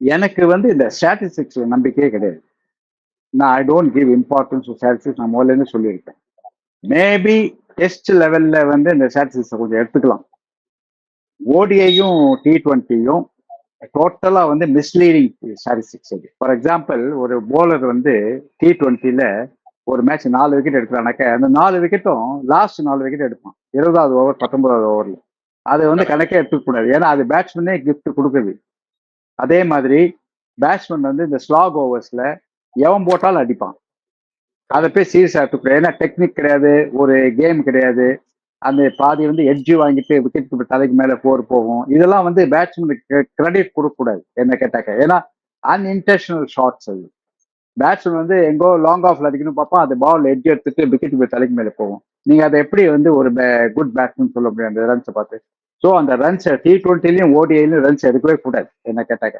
எனக்கு வந்து இந்த ஸ்டாட்டிஸ்டிக்ஸ் நம்பிக்கையே கிடையாது. நான் I don't give importance to statistics. நான் முதல்ல சொல்லியிருக்கேன். மேபி டெஸ்ட் லெவல்ல வந்து இந்த ஸ்டாட்டிஸ்டிக்ஸ் கொஞ்சம் எடுத்துக்கலாம். ஓடிஐயும் T20யும் டோட்டலா வந்து மிஸ்லீடிங் ஸ்டாட்டிஸ்டிக்ஸ் அது. ஃபார் எக்ஸாம்பிள், ஒரு போலர் வந்து T20ல ஒரு மேட்ச் 4 விக்கெட் எடுக்கிறானாக்க அந்த 4 விக்கெட்டும் லாஸ்ட் 4 விக்கெட் எடுப்பான். 20வது ஓவர் 19வது ஓவர்ல. அதை வந்து கணக்கே எடுத்துக்க கூடாது. ஏன்னா அது பேட்ஸ்மேனே கிஃப்ட் கொடுக்குது. அதே மாதிரி பேட்ஸ்மேன் வந்து இந்த ஸ்லாக் ஓவர்ஸ்ல எவன் போட்டாலும் அடிப்பான். அதை போய் சீரியஸா எடுத்துக்கூடாது. ஏன்னா டெக்னிக் கிடையாது, ஒரு கேம் கிடையாது. அந்த பாதி வந்து எட்ஜ் வாங்கிட்டு விக்கெட் தலைக்கு மேல போகும். இதெல்லாம் வந்து பேட்ஸ்மேனுக்கு கிரெடிட் கொடுக்கக்கூடாது என்ன கேட்டாக்க. ஏன்னா அன்இன்டென்ஷனல் ஷாட்ஸ் அது. பேட்ஸ்மேன் வந்து எங்கோ லாங் ஆஃப்ல அடிக்கணும் பார்ப்போம், அந்த பால் எட்ஜ் எடுத்துட்டு விக்கெட் தலைக்கு மேல போகும். நீங்க அதை எப்படி வந்து ஒரு குட் பேட்ஸ்மேன் சொல்ல முடியும் அந்த ரன்ஸை பார்த்து? ஸோ அந்த ரன்ஸ் T20லயும் ஓடிஐலையும் ரன்ஸ் எடுக்கவே கூடாது என்ன கேட்டாக்க.